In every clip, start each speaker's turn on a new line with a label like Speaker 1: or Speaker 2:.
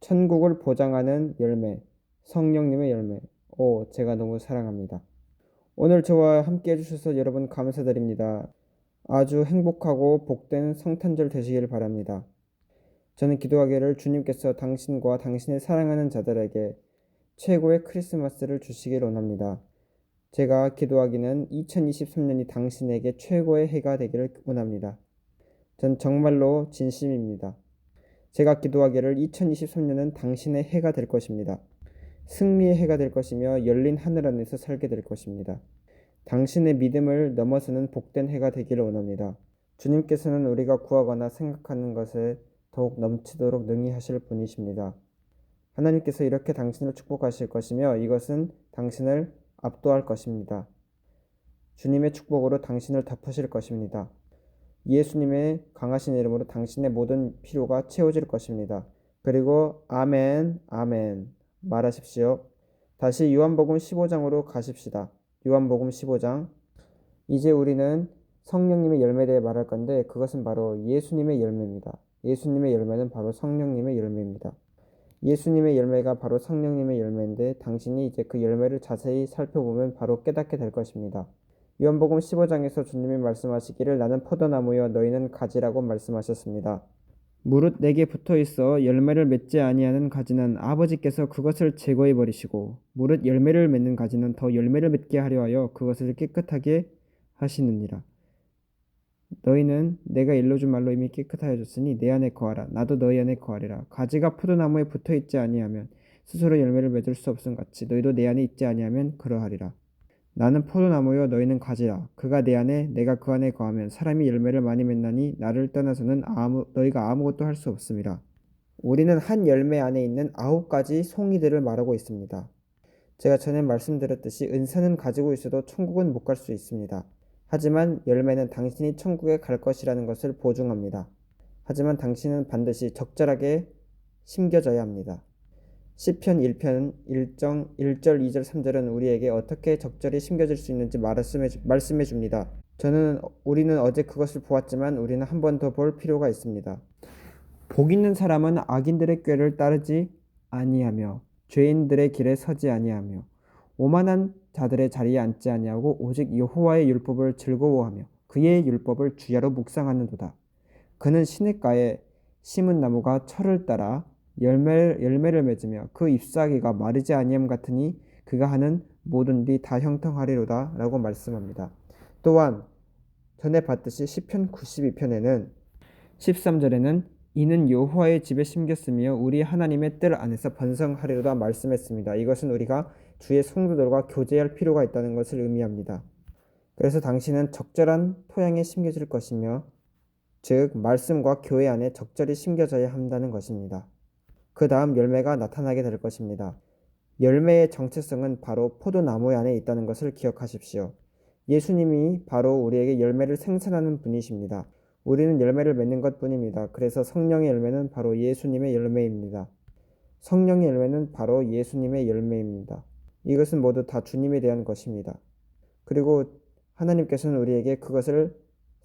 Speaker 1: 천국을 보장하는 열매, 성령님의 열매. 오, 제가 너무 사랑합니다. 오늘 저와 함께 해주셔서 여러분 감사드립니다. 아주 행복하고 복된 성탄절 되시길 바랍니다. 저는 기도하기를 주님께서 당신과 당신의 사랑하는 자들에게 최고의 크리스마스를 주시길 원합니다. 제가 기도하기는 2023년이 당신에게 최고의 해가 되기를 원합니다. 전 정말로 진심입니다. 제가 기도하기를 2023년은 당신의 해가 될 것입니다. 승리의 해가 될 것이며 열린 하늘 안에서 살게 될 것입니다. 당신의 믿음을 넘어서는 복된 해가 되기를 원합니다. 주님께서는 우리가 구하거나 생각하는 것에 더욱 넘치도록 능히 하실 분이십니다. 하나님께서 이렇게 당신을 축복하실 것이며 이것은 당신을 압도할 것입니다. 주님의 축복으로 당신을 덮으실 것입니다. 예수님의 강하신 이름으로 당신의 모든 필요가 채워질 것입니다. 그리고 아멘, 아멘 말하십시오. 다시 요한복음 15장으로 가십시다. 요한복음 15장. 이제 우리는 성령님의 열매에 대해 말할 건데 그것은 바로 예수님의 열매입니다. 예수님의 열매는 바로 성령님의 열매입니다. 예수님의 열매가 바로 성령님의 열매인데 당신이 이제 그 열매를 자세히 살펴보면 바로 깨닫게 될 것입니다. 요한복음 15장에서 주님이 말씀하시기를 나는 포도나무여 너희는 가지라고 말씀하셨습니다. 무릇 내게 붙어있어 열매를 맺지 아니하는 가지는 아버지께서 그것을 제거해 버리시고 무릇 열매를 맺는 가지는 더 열매를 맺게 하려 하여 그것을 깨끗하게 하시느니라. 너희는 내가 일러준 말로 이미 깨끗하여졌으니 내 안에 거하라. 나도 너희 안에 거하리라. 가지가 포도나무에 붙어있지 아니하면 스스로 열매를 맺을 수 없음 같이 너희도 내 안에 있지 아니하면 그러하리라. 나는 포도나무요 너희는 가지라. 그가 내 안에 내가 그 안에 거하면 사람이 열매를 많이 맺나니 나를 떠나서는 너희가 아무것도 할 수 없음이라. 우리는 한 열매 안에 있는 9가지 송이들을 말하고 있습니다. 제가 전에 말씀드렸듯이 은사는 가지고 있어도 천국은 못 갈 수 있습니다. 하지만 열매는 당신이 천국에 갈 것이라는 것을 보증합니다. 하지만 당신은 반드시 적절하게 심겨져야 합니다. 시편 1편 1절 2절 3절은 우리에게 어떻게 적절히 심겨질 수 있는지 말씀해 줍니다. 우리는 어제 그것을 보았지만 우리는 한 번 더 볼 필요가 있습니다. 복 있는 사람은 악인들의 꾀를 따르지 아니하며 죄인들의 길에 서지 아니하며 오만한 자들의 자리에 앉지 아니하고 오직 여호와의 율법을 즐거워하며 그의 율법을 주야로 묵상하는도다. 그는 시냇가에 심은 나무가 철을 따라 열매를 맺으며 그 잎사귀가 마르지 아니함 같으니 그가 하는 모든 일이 다 형통하리로다 라고 말씀합니다. 또한 전에 봤듯이 시편 92편에는 13절에는 이는 여호와의 집에 심겼으며 우리 하나님의 뜰 안에서 번성하리로다 말씀했습니다. 이것은 우리가 주의 성도들과 교제할 필요가 있다는 것을 의미합니다. 그래서 당신은 적절한 토양에 심겨질 것이며 즉 말씀과 교회 안에 적절히 심겨져야 한다는 것입니다. 그 다음 열매가 나타나게 될 것입니다. 열매의 정체성은 바로 포도나무 안에 있다는 것을 기억하십시오. 예수님이 바로 우리에게 열매를 생산하는 분이십니다. 우리는 열매를 맺는 것뿐입니다. 그래서 성령의 열매는 바로 예수님의 열매입니다. 성령의 열매는 바로 예수님의 열매입니다. 이것은 모두 다 주님에 대한 것입니다. 그리고 하나님께서는 우리에게 그것을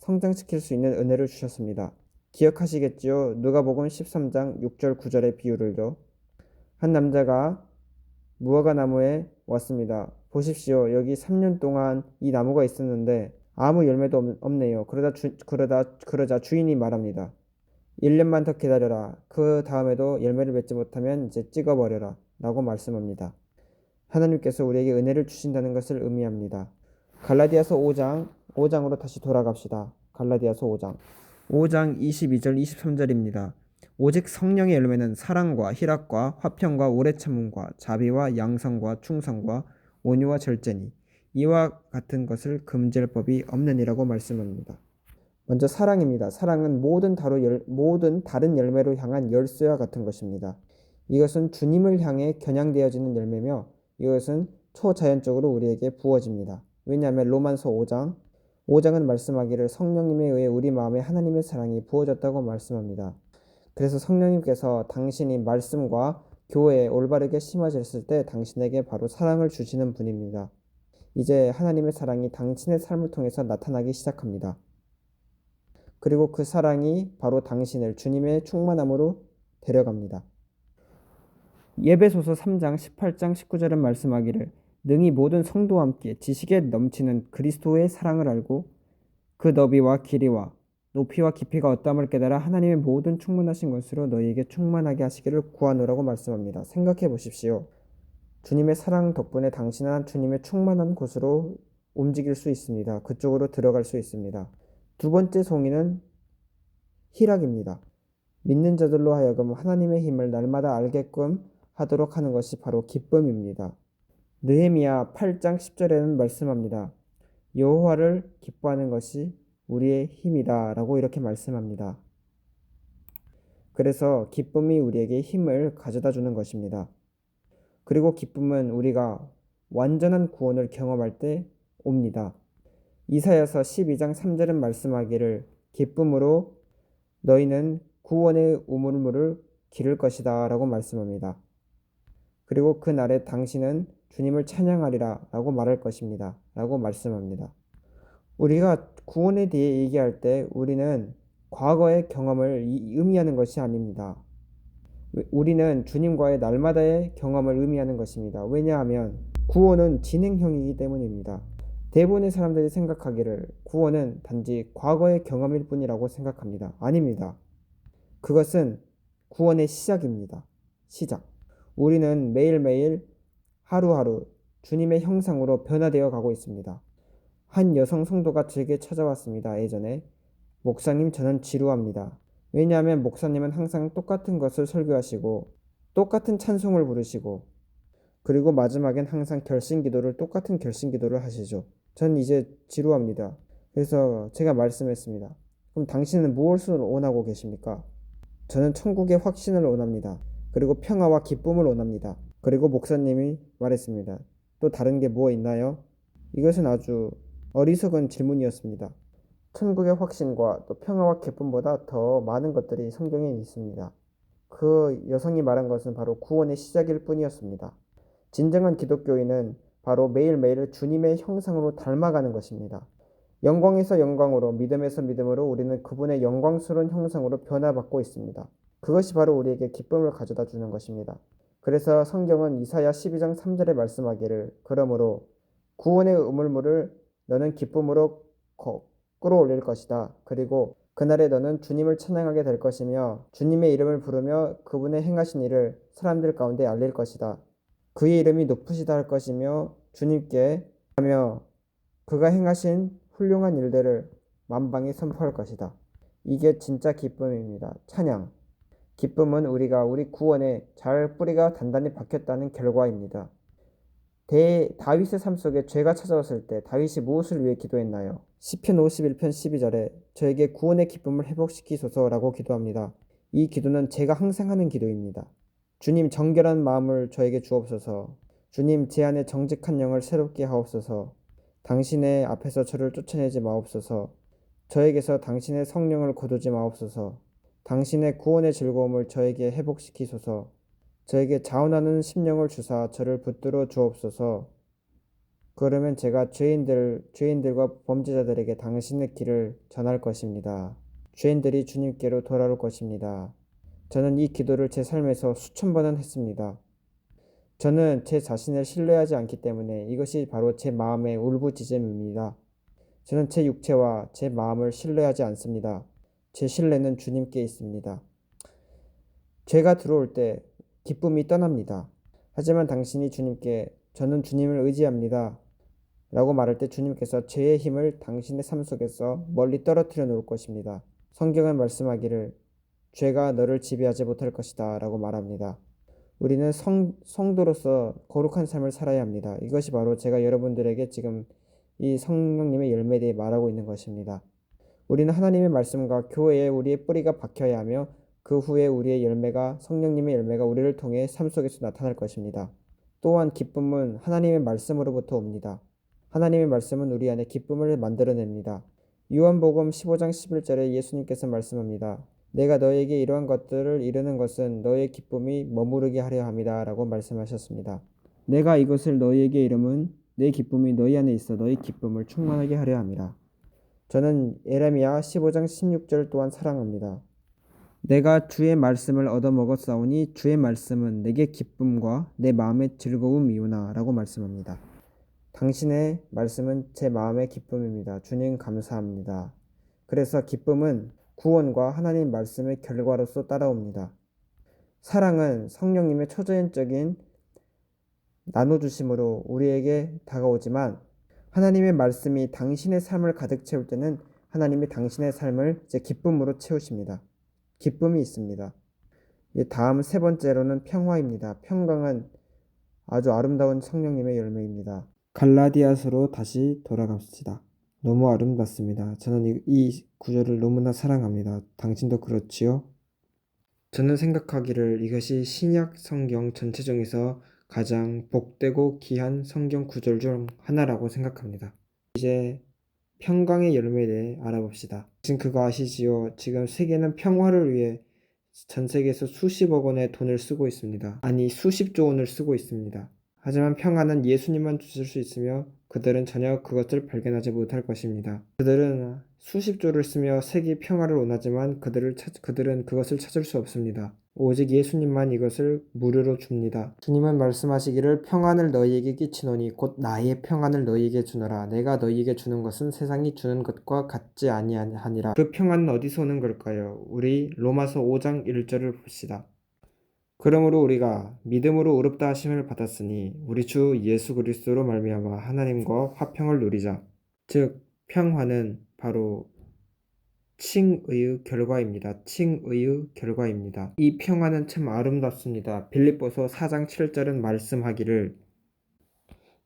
Speaker 1: 성장시킬 수 있는 은혜를 주셨습니다. 기억하시겠지요? 누가복음 13장 6절 9절의 비유를요. 한 남자가 무화과 나무에 왔습니다. 보십시오. 여기 3년 동안 이 나무가 있었는데 아무 열매도 없네요. 그러자 주인이 말합니다. 1년만 더 기다려라. 그 다음에도 열매를 맺지 못하면 이제 찍어버려라. 라고 말씀합니다. 하나님께서 우리에게 은혜를 주신다는 것을 의미합니다. 갈라디아서 5장으로 다시 돌아갑시다. 갈라디아서 5장 22절 23절입니다. 오직 성령의 열매는 사랑과 희락과 화평과 오래 참음과 자비와 양성과 충성과 온유와 절제니 이와 같은 것을 금지할 법이 없느니라고 말씀합니다. 먼저 사랑입니다. 사랑은 모든 다른 열매로 향한 열쇠와 같은 것입니다. 이것은 주님을 향해 겨냥되어지는 열매며 이것은 초자연적으로 우리에게 부어집니다. 왜냐하면 로마서 5장은 말씀하기를 성령님에 의해 우리 마음에 하나님의 사랑이 부어졌다고 말씀합니다. 그래서 성령님께서 당신이 말씀과 교회에 올바르게 심어졌을 때 당신에게 바로 사랑을 주시는 분입니다. 이제 하나님의 사랑이 당신의 삶을 통해서 나타나기 시작합니다. 그리고 그 사랑이 바로 당신을 주님의 충만함으로 데려갑니다. 예배소서 3장 18장 19절은 말씀하기를 능히 모든 성도와 함께 지식에 넘치는 그리스도의 사랑을 알고 그 너비와 길이와 높이와 깊이가 어떠함을 깨달아 하나님의 모든 충만하신 것으로 너희에게 충만하게 하시기를 구하노라고 말씀합니다. 생각해 보십시오. 주님의 사랑 덕분에 당신은 주님의 충만한 곳으로 움직일 수 있습니다. 그쪽으로 들어갈 수 있습니다. 두 번째 송이는 희락입니다. 믿는 자들로 하여금 하나님의 힘을 날마다 알게끔 하도록 하는 것이 바로 기쁨입니다. 느헤미야 8장 10절에는 말씀합니다. 여호와를 기뻐하는 것이 우리의 힘이다 라고 이렇게 말씀합니다. 그래서 기쁨이 우리에게 힘을 가져다 주는 것입니다. 그리고 기쁨은 우리가 완전한 구원을 경험할 때 옵니다. 이사야서 12장 3절은 말씀하기를 기쁨으로 너희는 구원의 우물물을 기를 것이다 라고 말씀합니다. 그리고 그 날에 당신은 주님을 찬양하리라 라고 말할 것입니다 라고 말씀합니다. 우리가 구원에 대해 얘기할 때 우리는 과거의 경험을 의미하는 것이 아닙니다. 우리는 주님과의 날마다의 경험을 의미하는 것입니다. 왜냐하면 구원은 진행형이기 때문입니다. 대부분의 사람들이 생각하기를 구원은 단지 과거의 경험일 뿐이라고 생각합니다. 아닙니다. 그것은 구원의 시작입니다. 시작. 우리는 매일매일 하루하루 주님의 형상으로 변화되어 가고 있습니다. 한 여성 성도가 저에게 찾아왔습니다. 예전에 목사님 저는 지루합니다. 왜냐하면 목사님은 항상 똑같은 것을 설교하시고 똑같은 찬송을 부르시고 그리고 마지막엔 항상 똑같은 결신 기도를 하시죠. 전 이제 지루합니다. 그래서 제가 말씀했습니다. 그럼 당신은 무엇을 원하고 계십니까? 저는 천국의 확신을 원합니다. 그리고 평화와 기쁨을 원합니다. 그리고 목사님이 말했습니다. 또 다른 게 뭐 있나요? 이것은 아주 어리석은 질문이었습니다. 천국의 확신과 또 평화와 기쁨보다 더 많은 것들이 성경에 있습니다. 그 여성이 말한 것은 바로 구원의 시작일 뿐이었습니다. 진정한 기독교인은 바로 매일매일 주님의 형상으로 닮아가는 것입니다. 영광에서 영광으로, 믿음에서 믿음으로 우리는 그분의 영광스러운 형상으로 변화받고 있습니다. 그것이 바로 우리에게 기쁨을 가져다 주는 것입니다. 그래서 성경은 이사야 12장 3절에 말씀하기를 그러므로 구원의 우물물을 너는 기쁨으로 끌어올릴 것이다. 그리고 그날에 너는 주님을 찬양하게 될 것이며 주님의 이름을 부르며 그분의 행하신 일을 사람들 가운데 알릴 것이다. 그의 이름이 높으시다 할 것이며 주님께 하며 그가 행하신 훌륭한 일들을 만방에 선포할 것이다. 이게 진짜 기쁨입니다. 찬양. 기쁨은 우리가 우리 구원에 잘 뿌리가 단단히 박혔다는 결과입니다. 다윗의 삶 속에 죄가 찾아왔을 때 다윗이 무엇을 위해 기도했나요? 시편 51편 12절에 저에게 구원의 기쁨을 회복시키소서라고 기도합니다. 이 기도는 제가 항상 하는 기도입니다. 주님 정결한 마음을 저에게 주옵소서. 주님 제 안에 정직한 영을 새롭게 하옵소서. 당신의 앞에서 저를 쫓아내지 마옵소서. 저에게서 당신의 성령을 거두지 마옵소서. 당신의 구원의 즐거움을 저에게 회복시키소서. 저에게 자원하는 심령을 주사 저를 붙들어 주옵소서. 그러면 제가 죄인들과 범죄자들에게 당신의 길을 전할 것입니다. 죄인들이 주님께로 돌아올 것입니다. 저는 이 기도를 제 삶에서 수천 번은 했습니다. 저는 제 자신을 신뢰하지 않기 때문에 이것이 바로 제 마음의 울부짖음입니다. 저는 제 육체와 제 마음을 신뢰하지 않습니다. 제 신뢰는 주님께 있습니다. 죄가 들어올 때 기쁨이 떠납니다. 하지만 당신이 주님께 저는 주님을 의지합니다. 라고 말할 때 주님께서 죄의 힘을 당신의 삶 속에서 멀리 떨어뜨려 놓을 것입니다. 성경은 말씀하기를 죄가 너를 지배하지 못할 것이다 라고 말합니다. 우리는 성도로서 거룩한 삶을 살아야 합니다. 이것이 바로 제가 여러분들에게 지금 이 성령님의 열매에 대해 말하고 있는 것입니다. 우리는 하나님의 말씀과 교회에 우리의 뿌리가 박혀야 하며 그 후에 우리의 열매가 성령님의 열매가 우리를 통해 삶 속에서 나타날 것입니다. 또한 기쁨은 하나님의 말씀으로부터 옵니다. 하나님의 말씀은 우리 안에 기쁨을 만들어냅니다. 요한복음 15장 11절에 예수님께서 말씀합니다. 내가 너에게 이러한 것들을 이루는 것은 너의 기쁨이 머무르게 하려 함이다 라고 말씀하셨습니다. 내가 이것을 너희에게 이름은 내 기쁨이 너희 안에 있어 너희 기쁨을 충만하게 하려 함이라. 저는 예레미야 15장 16절 또한 사랑합니다. 내가 주의 말씀을 얻어먹었사오니 주의 말씀은 내게 기쁨과 내 마음의 즐거움이오나 라고 말씀합니다. 당신의 말씀은 제 마음의 기쁨입니다. 주님 감사합니다. 그래서 기쁨은 구원과 하나님 말씀의 결과로서 따라옵니다. 사랑은 성령님의 초자연적인 나눠주심으로 우리에게 다가오지만 하나님의 말씀이 당신의 삶을 가득 채울 때는 하나님이 당신의 삶을 이제 기쁨으로 채우십니다. 기쁨이 있습니다. 다음 세 번째로는 평화입니다. 평강은 아주 아름다운 성령님의 열매입니다. 갈라디아서로 다시 돌아갑시다. 너무 아름답습니다. 저는 이 구절을 너무나 사랑합니다. 당신도 그렇지요? 저는 생각하기를 이것이 신약 성경 전체 중에서 가장 복되고 귀한 성경 구절 중 하나라고 생각합니다. 이제 평강의 열매에 대해 알아봅시다. 지금 그거 아시지요? 지금 세계는 평화를 위해 전 세계에서 수십억 원의 돈을 쓰고 있습니다. 아니, 수십조 원을 쓰고 있습니다. 하지만 평화는 예수님만 주실 수 있으며 그들은 전혀 그것을 발견하지 못할 것입니다. 그들은 수십조를 쓰며 세계 평화를 원하지만 그들은 그것을 찾을 수 없습니다. 오직 예수님만 이것을 무료로 줍니다. 주님은 말씀하시기를 평안을 너희에게 끼치노니 곧 나의 평안을 너희에게 주노라. 내가 너희에게 주는 것은 세상이 주는 것과 같지 아니하니라. 그 평안은 어디서 오는 걸까요? 우리 로마서 5장 1절을 봅시다. 그러므로 우리가 믿음으로 의롭다 하심을 받았으니 우리 주 예수 그리스도로 말미암아 하나님과 화평을 누리자. 즉 평화는 바로 칭의의 결과입니다. 칭의의 결과입니다. 이 평화는 참 아름답습니다. 빌립보서 4장 7절은 말씀하기를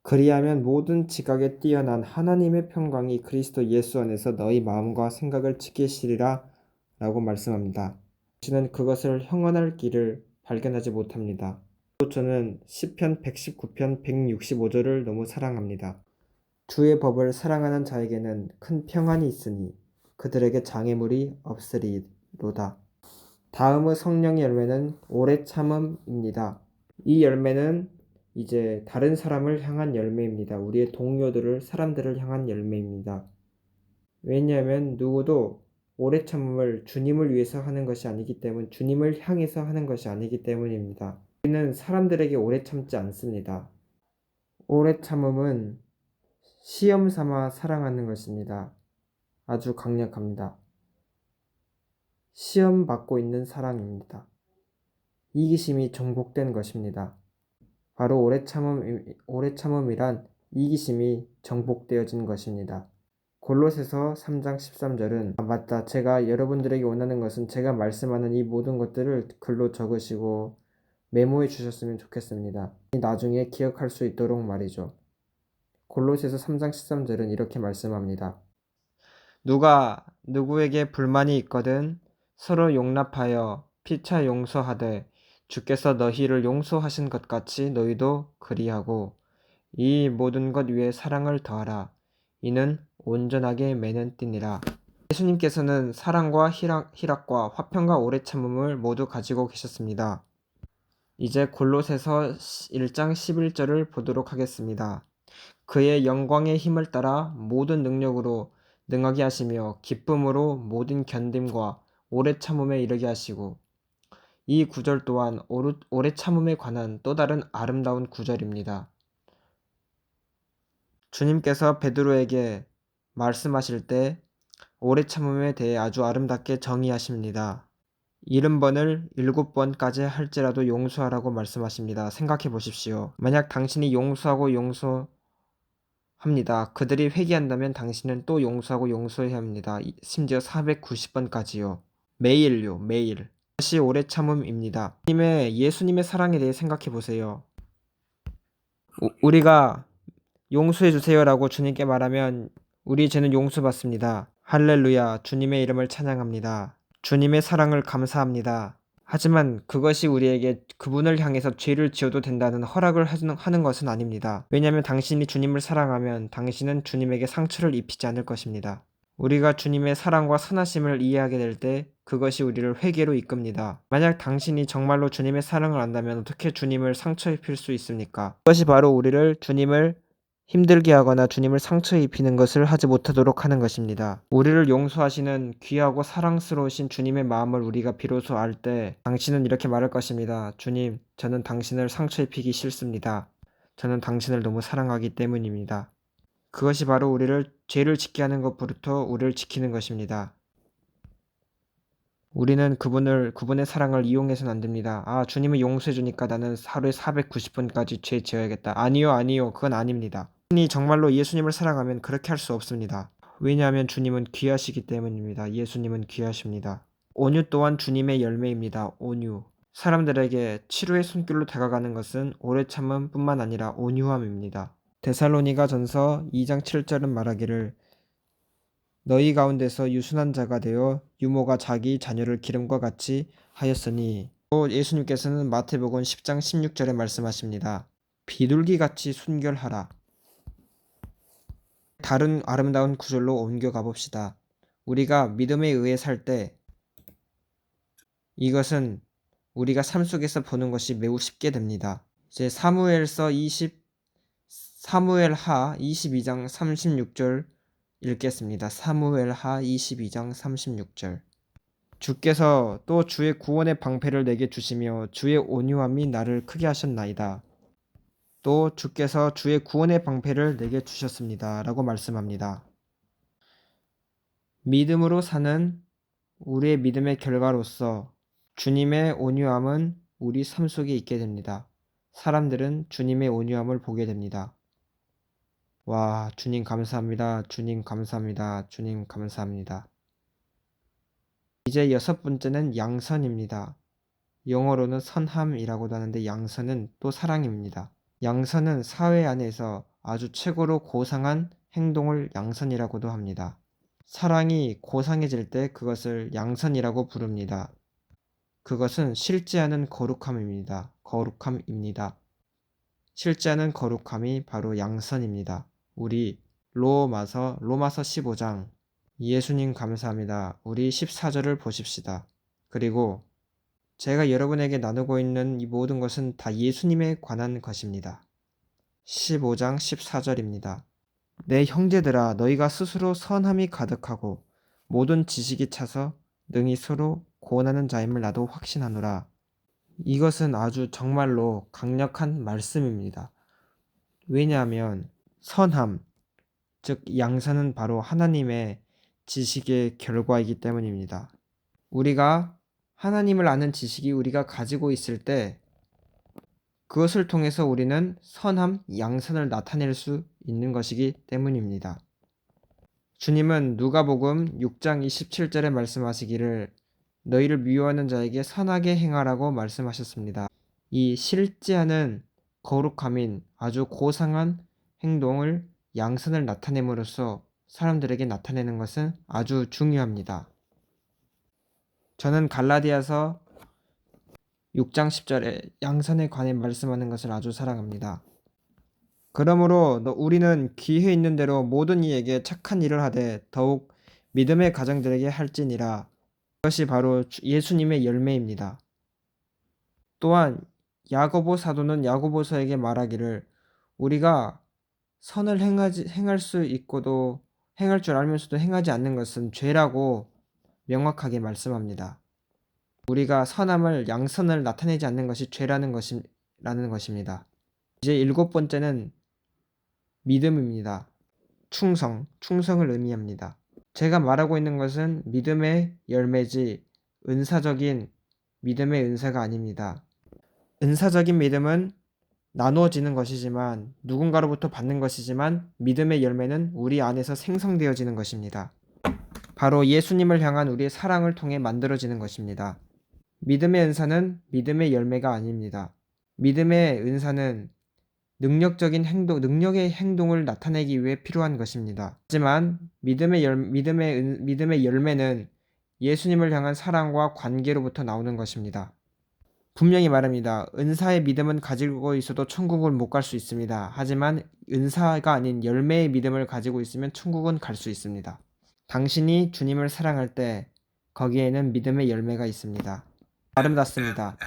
Speaker 1: 그리하면 모든 지각에 뛰어난 하나님의 평강이 그리스도 예수 안에서 너희 마음과 생각을 지키시리라 라고 말씀합니다. 당신은 그것을 형언할 길을 발견하지 못합니다. 또 저는 시편 119편 165절을 너무 사랑합니다. 주의 법을 사랑하는 자에게는 큰 평안이 있으니 그들에게 장애물이 없으리로다. 다음의 성령의 열매는 오래 참음입니다. 이 열매는 이제 다른 사람을 향한 열매입니다. 우리의 동료들을, 사람들을 향한 열매입니다. 왜냐하면 누구도 오래 참음을 주님을 위해서 하는 것이 아니기 때문, 주님을 향해서 하는 것이 아니기 때문입니다. 우리는 사람들에게 오래 참지 않습니다. 오래 참음은 시험 삼아 사랑하는 것입니다. 아주 강력합니다. 시험 받고 있는 사랑입니다. 이기심이 정복된 것입니다. 바로 오래 참음이란 이기심이 정복되어진 것입니다. 골로새서 3장 13절은 맞다. 제가 여러분들에게 원하는 것은 제가 말씀하는 이 모든 것들을 글로 적으시고 메모해 주셨으면 좋겠습니다. 나중에 기억할 수 있도록 말이죠. 골로새서 3장 13절은 이렇게 말씀합니다. 누가 누구에게 불만이 있거든 서로 용납하여 피차 용서하되 주께서 너희를 용서하신 것 같이 너희도 그리하고 이 모든 것 위에 사랑을 더하라. 이는 온전하게 매는 띠니라. 예수님께서는 사랑과 희락과 화평과 오래 참음을 모두 가지고 계셨습니다. 이제 골로새서 1장 11절을 보도록 하겠습니다. 그의 영광의 힘을 따라 모든 능력으로 능하게 하시며 기쁨으로 모든 견딤과 오래 참음에 이르게 하시고 이 구절 또한 오래 참음에 관한 또 다른 아름다운 구절입니다. 주님께서 베드로에게 말씀하실 때 오래 참음에 대해 아주 아름답게 정의하십니다. 70번을 7번까지 할지라도 용서하라고 말씀하십니다. 생각해 보십시오. 만약 당신이 용서하고 합니다. 그들이 회개한다면 당신은 또 용서하고 용서해야 합니다. 심지어 490번까지요. 매일요, 매일. 이것이 오래 참음입니다. 예수님의 사랑에 대해 생각해 보세요. 우리가 용서해 주세요라고 주님께 말하면 우리 죄는 용서받습니다. 할렐루야, 주님의 이름을 찬양합니다. 주님의 사랑을 감사합니다. 하지만 그것이 우리에게 그분을 향해서 죄를 지어도 된다는 허락을 하는 것은 아닙니다. 왜냐하면 당신이 주님을 사랑하면 당신은 주님에게 상처를 입히지 않을 것입니다. 우리가 주님의 사랑과 선하심을 이해하게 될 때 그것이 우리를 회개로 이끕니다. 만약 당신이 정말로 주님의 사랑을 안다면 어떻게 주님을 상처 입힐 수 있습니까? 그것이 바로 우리를 주님을 힘들게 하거나 주님을 상처 입히는 것을 하지 못하도록 하는 것입니다. 우리를 용서하시는 귀하고 사랑스러우신 주님의 마음을 우리가 비로소 알 때 당신은 이렇게 말할 것입니다. 주님, 저는 당신을 상처 입히기 싫습니다. 저는 당신을 너무 사랑하기 때문입니다. 그것이 바로 우리를 죄를 짓게 하는 것부터 우리를 지키는 것입니다. 우리는 그분의 사랑을 이용해서는 안 됩니다. 아, 주님이 용서해 주니까 나는 하루에 490분까지 죄 지어야겠다. 아니요, 아니요. 그건 아닙니다. 여러분이 정말로 예수님을 사랑하면 그렇게 할 수 없습니다. 왜냐하면 주님은 귀하시기 때문입니다. 예수님은 귀하십니다. 온유 또한 주님의 열매입니다. 온유. 사람들에게 치료의 손길로 다가가는 것은 오래 참음 뿐만 아니라 온유함입니다. 데살로니가 전서 2장 7절은 말하기를 너희 가운데서 유순한 자가 되어 유모가 자기 자녀를 기름과 같이 하였으니 또 예수님께서는 마태복음 10장 16절에 말씀하십니다. 비둘기같이 순결하라. 다른 아름다운 구절로 옮겨가 봅시다. 우리가 믿음에 의해 살 때 이것은 우리가 삶 속에서 보는 것이 매우 쉽게 됩니다. 이제 사무엘하 22장 36절 읽겠습니다. 사무엘하 22장 36절. 주께서 또 주의 구원의 방패를 내게 주시며 주의 온유함이 나를 크게 하셨나이다. 또 주께서 주의 구원의 방패를 내게 주셨습니다. 라고 말씀합니다. 믿음으로 사는 우리의 믿음의 결과로서 주님의 온유함은 우리 삶 속에 있게 됩니다. 사람들은 주님의 온유함을 보게 됩니다. 와, 주님 감사합니다. 주님 감사합니다. 주님 감사합니다. 이제 6번째는 양선입니다. 영어로는 선함이라고도 하는데 양선은 또 사랑입니다. 양선은 사회 안에서 아주 최고로 고상한 행동을 양선이라고도 합니다. 사랑이 고상해질 때 그것을 양선이라고 부릅니다. 그것은 실제하는 거룩함입니다. 거룩함입니다. 실제하는 거룩함이 바로 양선입니다. 우리 로마서 15장 예수님 감사합니다. 우리 14절을 보십시다. 그리고 제가 여러분에게 나누고 있는 이 모든 것은 다 예수님에 관한 것입니다. 15장 14절입니다. 내 형제들아 너희가 스스로 선함이 가득하고 모든 지식이 차서 능히 서로 구원하는 자임을 나도 확신하노라. 이것은 아주 정말로 강력한 말씀입니다. 왜냐하면 선함, 즉 양선은 바로 하나님의 지식의 결과이기 때문입니다. 우리가 하나님을 아는 지식이 우리가 가지고 있을 때 그것을 통해서 우리는 선함, 양선을 나타낼 수 있는 것이기 때문입니다. 주님은 누가복음 6장 27절에 말씀하시기를 너희를 미워하는 자에게 선하게 행하라고 말씀하셨습니다. 이 실제하는 거룩함인 아주 고상한 행동을 양선을 나타냄으로써 사람들에게 나타내는 것은 아주 중요합니다. 저는 갈라디아서 6장 10절에 양선에 관해 말씀하는 것을 아주 사랑합니다. 그러므로 우리는 기회 있는 대로 모든 이에게 착한 일을 하되 더욱 믿음의 가정들에게 할지니라. 그것이 바로 예수님의 열매입니다. 또한 야고보 사도는 야고보서에게 말하기를 우리가 선을 행할 수 있고도 행할 줄 알면서도 행하지 않는 것은 죄라고 명확하게 말씀합니다. 우리가 선함을 양선을 나타내지 않는 것이 죄라는 것입니다. 이제 7번째는 믿음입니다. 충성을 의미합니다. 제가 말하고 있는 것은 믿음의 열매지 은사적인 믿음의 은사가 아닙니다. 은사적인 믿음은 나누어지는 것이지만 누군가로부터 받는 것이지만 믿음의 열매는 우리 안에서 생성되어지는 것입니다. 바로 예수님을 향한 우리의 사랑을 통해 만들어지는 것입니다. 믿음의 은사는 믿음의 열매가 아닙니다. 믿음의 은사는 능력의 행동을 나타내기 위해 필요한 것입니다. 하지만 믿음의 열매는 예수님을 향한 사랑과 관계로부터 나오는 것입니다. 분명히 말합니다. 은사의 믿음은 가지고 있어도 천국을 못 갈 수 있습니다. 하지만 은사가 아닌 열매의 믿음을 가지고 있으면 천국은 갈 수 있습니다. 당신이 주님을 사랑할 때 거기에는 믿음의 열매가 있습니다. 아름답습니다.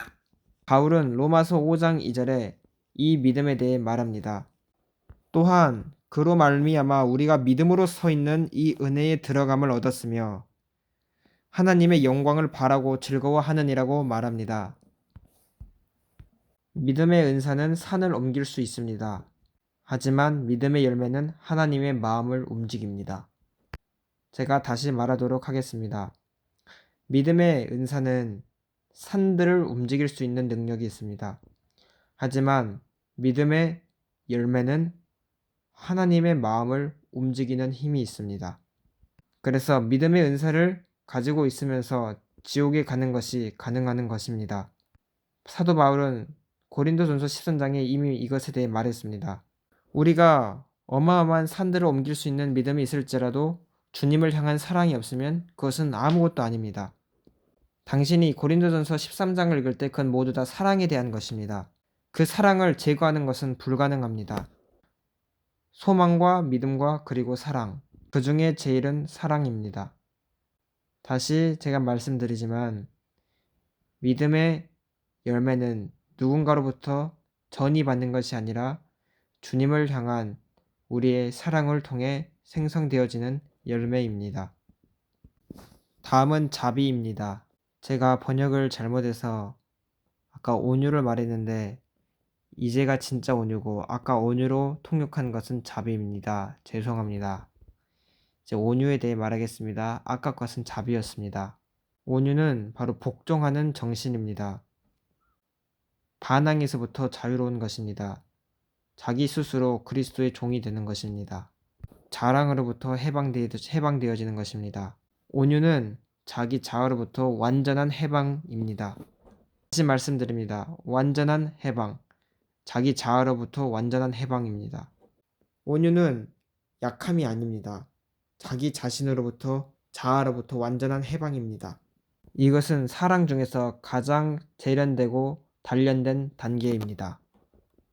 Speaker 1: 바울은 로마서 5장 2절에 이 믿음에 대해 말합니다. 또한 그로 말미암아 우리가 믿음으로 서 있는 이 은혜에 들어감을 얻었으며 하나님의 영광을 바라고 즐거워하느니라고 말합니다. 믿음의 은사는 산을 옮길 수 있습니다. 하지만 믿음의 열매는 하나님의 마음을 움직입니다. 제가 다시 말하도록 하겠습니다. 믿음의 은사는 산들을 움직일 수 있는 능력이 있습니다. 하지만 믿음의 열매는 하나님의 마음을 움직이는 힘이 있습니다. 그래서 믿음의 은사를 가지고 있으면서 지옥에 가는 것이 가능한 것입니다. 사도 바울은 고린도전서 13장에 이미 이것에 대해 말했습니다. 우리가 어마어마한 산들을 옮길 수 있는 믿음이 있을지라도 주님을 향한 사랑이 없으면 그것은 아무것도 아닙니다. 당신이 고린도전서 13장을 읽을 때 그건 모두 다 사랑에 대한 것입니다. 그 사랑을 제거하는 것은 불가능합니다. 소망과 믿음과 그리고 사랑, 그 중에 제일은 사랑입니다. 다시 제가 말씀드리지만 믿음의 열매는 누군가로부터 전이받는 것이 아니라 주님을 향한 우리의 사랑을 통해 생성되어지는 열매입니다. 다음은 자비입니다. 제가 번역을 잘못해서 아까 온유를 말했는데 이제가 진짜 온유고 아까 온유로 통역한 것은 자비입니다. 죄송합니다. 이제 온유에 대해 말하겠습니다. 아까 것은 자비였습니다. 온유는 바로 복종하는 정신입니다. 반항에서부터 자유로운 것입니다. 자기 스스로 그리스도의 종이 되는 것입니다. 자랑으로부터 해방되어지는 것입니다. 온유는 자기 자아로부터 완전한 해방입니다. 다시 말씀드립니다. 완전한 해방. 자기 자아로부터 완전한 해방입니다. 온유는 약함이 아닙니다. 자기 자신으로부터 자아로부터 완전한 해방입니다. 이것은 사랑 중에서 가장 세련되고 단련된 단계입니다.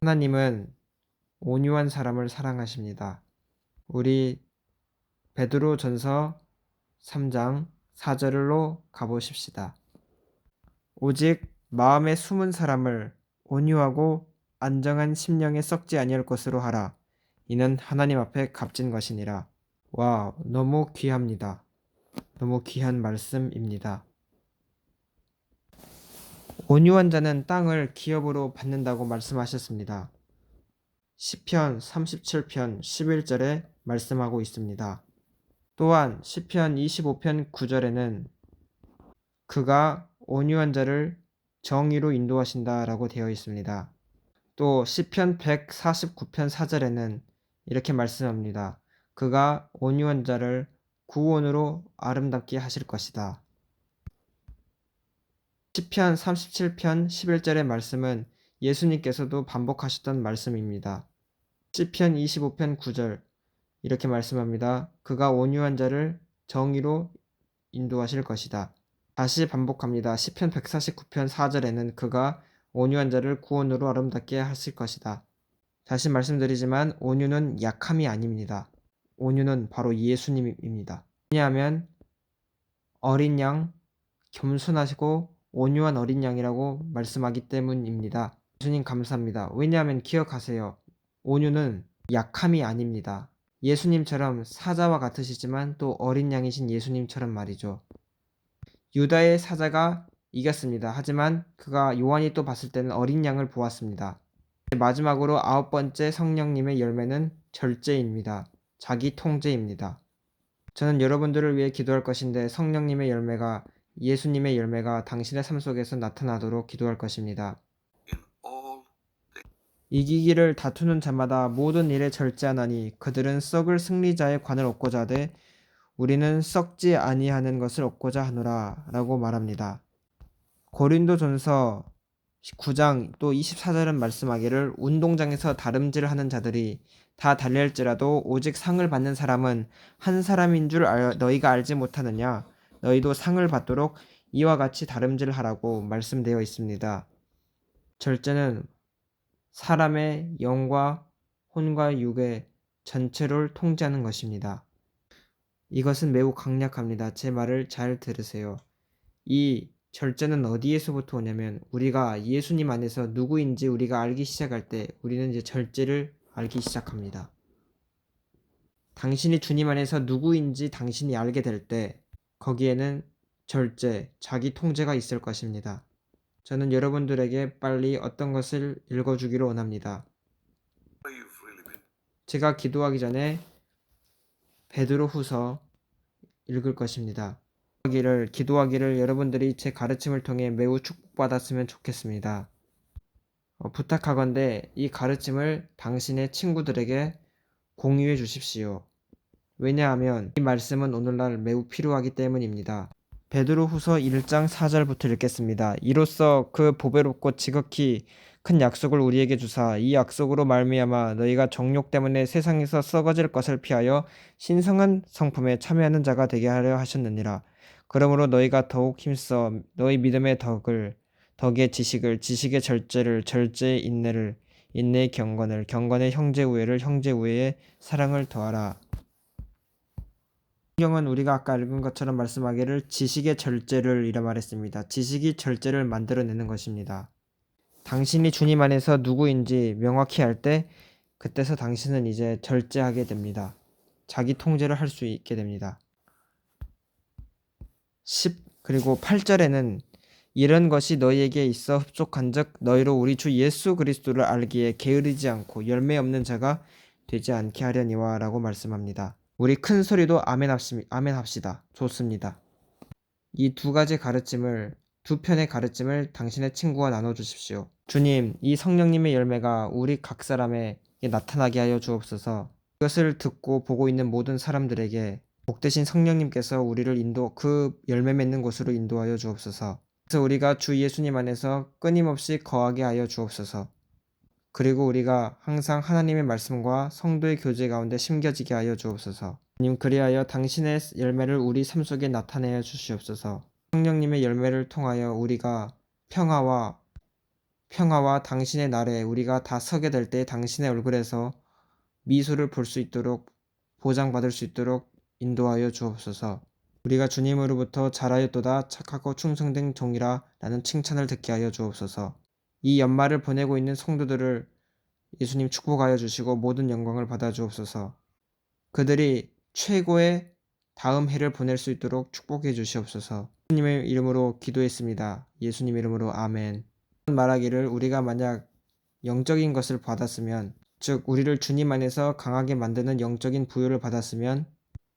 Speaker 1: 하나님은 온유한 사람을 사랑하십니다. 우리 베드로전서 3장 4절로 가보십시다. 오직 마음에 숨은 사람을 온유하고 안정한 심령에 썩지 아니할 것으로 하라. 이는 하나님 앞에 값진 것이니라. 와, 너무 귀합니다. 너무 귀한 말씀입니다. 온유한 자는 땅을 기업으로 받는다고 말씀하셨습니다. 시편 37편 11절에 말씀하고 있습니다. 또한 시편 25편 9절에는 그가 온유한 자를 정의로 인도하신다라고 되어 있습니다. 또 시편 149편 4절에는 이렇게 말씀합니다. 그가 온유한 자를 구원으로 아름답게 하실 것이다. 시편 37편 11절의 말씀은 예수님께서도 반복하셨던 말씀입니다. 시편 25편 9절 이렇게 말씀합니다. 그가 온유한 자를 정의로 인도하실 것이다. 다시 반복합니다. 시편 149편 4절에는 그가 온유한 자를 구원으로 아름답게 하실 것이다. 다시 말씀드리지만 온유는 약함이 아닙니다. 온유는 바로 예수님입니다. 왜냐하면 어린 양, 겸손하시고 온유한 어린 양이라고 말씀하기 때문입니다. 예수님 감사합니다. 왜냐하면 기억하세요. 온유는 약함이 아닙니다. 예수님처럼 사자와 같으시지만 또 어린 양이신 예수님처럼 말이죠. 유다의 사자가 이겼습니다. 하지만 그가 요한이 또 봤을 때는 어린 양을 보았습니다. 마지막으로 9번째 성령님의 열매는 절제입니다. 자기 통제입니다. 저는 여러분들을 위해 기도할 것인데 성령님의 열매가 예수님의 열매가 당신의 삶 속에서 나타나도록 기도할 것입니다. 이기기를 다투는 자마다 모든 일에 절제하나니 그들은 썩을 승리자의 관을 얻고자 하되 우리는 썩지 아니하는 것을 얻고자 하노라 라고 말합니다. 고린도전서 9장 또 24절은 말씀하기를 운동장에서 다름질하는 자들이 다 달릴지라도 오직 상을 받는 사람은 한 사람인 줄 너희가 알지 못하느냐. 너희도 상을 받도록 이와 같이 다름질하라고 말씀되어 있습니다. 절제는 사람의 영과 혼과 육의 전체를 통제하는 것입니다. 이것은 매우 강력합니다. 제 말을 잘 들으세요. 이 절제는 어디에서부터 오냐면 우리가 예수님 안에서 누구인지 우리가 알기 시작할 때 우리는 이제 절제를 알기 시작합니다. 당신이 주님 안에서 누구인지 당신이 알게 될 때 거기에는 절제, 자기 통제가 있을 것입니다. 저는 여러분들에게 빨리 어떤 것을 읽어주기를 원합니다. 제가 기도하기 전에 베드로후서 읽을 것입니다. 기도하기를 여러분들이 제 가르침을 통해 매우 축복받았으면 좋겠습니다. 부탁하건대 이 가르침을 당신의 친구들에게 공유해 주십시오. 왜냐하면 이 말씀은 오늘날 매우 필요하기 때문입니다. 베드로후서 1장 4절부터 읽겠습니다. 이로써 그 보배롭고 지극히 큰 약속을 우리에게 주사 이 약속으로 말미암아 너희가 정욕 때문에 세상에서 썩어질 것을 피하여 신성한 성품에 참여하는 자가 되게 하려 하셨느니라. 그러므로 너희가 더욱 힘써 너희 믿음의 덕의 지식을, 지식의 절제를, 절제의 인내를, 인내의 경건을, 경건의 형제 우애를, 형제 우애의 사랑을 더하라. 성경은 우리가 아까 읽은 것처럼 말씀하기를 지식의 절제를 이라 말했습니다. 지식이 절제를 만들어내는 것입니다. 당신이 주님 안에서 누구인지 명확히 알 때 그때서 당신은 이제 절제하게 됩니다. 자기 통제를 할 수 있게 됩니다. 그리고 8절에는 이런 것이 너희에게 있어 흡족한즉 너희로 우리 주 예수 그리스도를 알기에 게으르지 않고 열매 없는 자가 되지 않게 하려니와 라고 말씀합니다. 우리 큰 소리도 아멘 합시다. 좋습니다. 이 두 편의 가르침을 당신의 친구와 나눠주십시오. 주님, 이 성령님의 열매가 우리 각 사람에게 나타나게 하여 주옵소서. 이것을 듣고 보고 있는 모든 사람들에게 복되신 성령님께서 우리를 그 열매 맺는 곳으로 인도하여 주옵소서. 그래서 우리가 주 예수님 안에서 끊임없이 거하게 하여 주옵소서. 그리고 우리가 항상 하나님의 말씀과 성도의 교제 가운데 심겨지게 하여 주옵소서. 주님, 그리하여 당신의 열매를 우리 삶 속에 나타내어 주시옵소서. 성령님의 열매를 통하여 우리가 평화와 당신의 날에 우리가 다 서게 될 때 당신의 얼굴에서 미소를 볼 수 있도록 보장받을 수 있도록 인도하여 주옵소서. 우리가 주님으로부터 잘하였도다 착하고 충성된 종이라 라는 칭찬을 듣게 하여 주옵소서. 이 연말을 보내고 있는 성도들을 예수님 축복하여 주시고 모든 영광을 받아 주옵소서. 그들이 최고의 다음 해를 보낼 수 있도록 축복해 주시옵소서. 예수님의 이름으로 기도했습니다. 예수님 이름으로 아멘. 말하기를 우리가 만약 영적인 것을 받았으면, 즉 우리를 주님 안에서 강하게 만드는 영적인 부여를 받았으면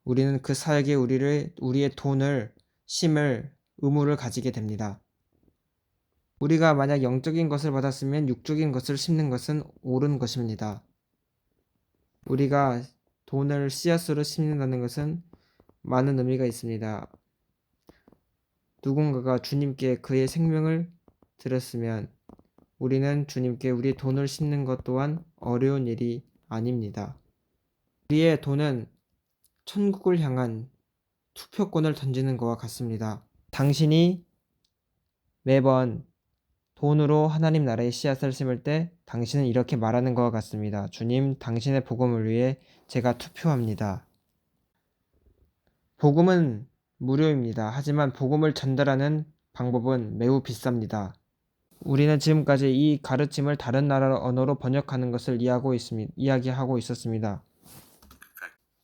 Speaker 1: 우리는 그 사역에 우리의 돈을 심을 의무를 가지게 됩니다. 우리가 만약 영적인 것을 받았으면 육적인 것을 심는 것은 옳은 것입니다. 우리가 돈을 씨앗으로 심는다는 것은 많은 의미가 있습니다. 누군가가 주님께 그의 생명을 드렸으면 우리는 주님께 우리의 돈을 심는 것 또한 어려운 일이 아닙니다. 우리의 돈은 천국을 향한 투표권을 던지는 것과 같습니다. 당신이 매번 돈으로 하나님 나라의 씨앗을 심을 때 당신은 이렇게 말하는 것과 같습니다. 주님, 당신의 복음을 위해 제가 투표합니다. 복음은 무료입니다. 하지만 복음을 전달하는 방법은 매우 비쌉니다. 우리는 지금까지 이 가르침을 다른 나라 언어로 번역하는 것을 이야기하고 있었습니다.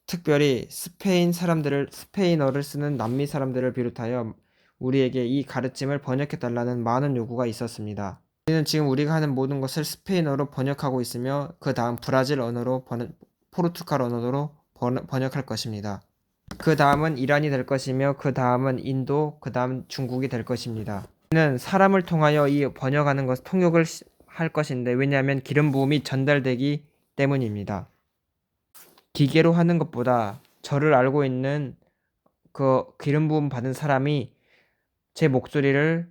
Speaker 1: 특별히 스페인어를 쓰는 남미 사람들을 비롯하여 우리에게 이 가르침을 번역해달라는 많은 요구가 있었습니다. 우리는 지금 우리가 하는 모든 것을 스페인어로 번역하고 있으며 그 다음 브라질 언어로 포르투갈 언어로 번역할 것입니다. 그 다음은 이란이 될 것이며 그 다음은 인도, 그 다음 중국이 될 것입니다. 우리는 사람을 통하여 이 번역하는 통역을 할 것인데 왜냐하면 기름 부음이 전달되기 때문입니다. 기계로 하는 것보다 저를 알고 있는 그 기름 부음 받은 사람이 제 목소리를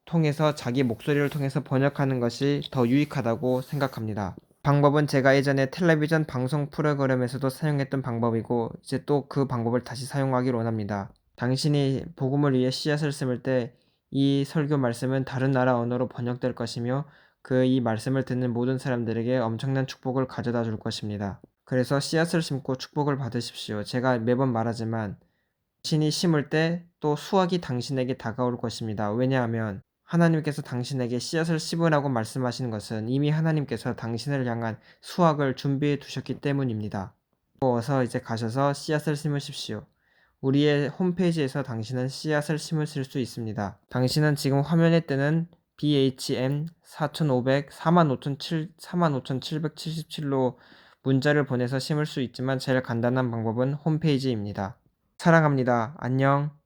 Speaker 1: 통해서 자기 목소리를 통해서 번역하는 것이 더 유익하다고 생각합니다. 방법은 제가 예전에 텔레비전 방송 프로그램에서도 사용했던 방법이고 이제 또 그 방법을 다시 사용하기를 원합니다. 당신이 복음을 위해 씨앗을 심을 때 이 설교 말씀은 다른 나라 언어로 번역될 것이며 이 말씀을 듣는 모든 사람들에게 엄청난 축복을 가져다 줄 것입니다. 그래서 씨앗을 심고 축복을 받으십시오. 제가 매번 말하지만 당신이 심을 때 또 수확이 당신에게 다가올 것입니다. 왜냐하면 하나님께서 당신에게 씨앗을 심으라고 말씀하시는 것은 이미 하나님께서 당신을 향한 수확을 준비해 두셨기 때문입니다. 어서 이제 가셔서 씨앗을 심으십시오. 우리의 홈페이지에서 당신은 씨앗을 심으실 수 있습니다. 당신은 지금 화면에 뜨는 BHM 4500 45777로 문자를 보내서 심을 수 있지만 제일 간단한 방법은 홈페이지입니다. 사랑합니다. 안녕.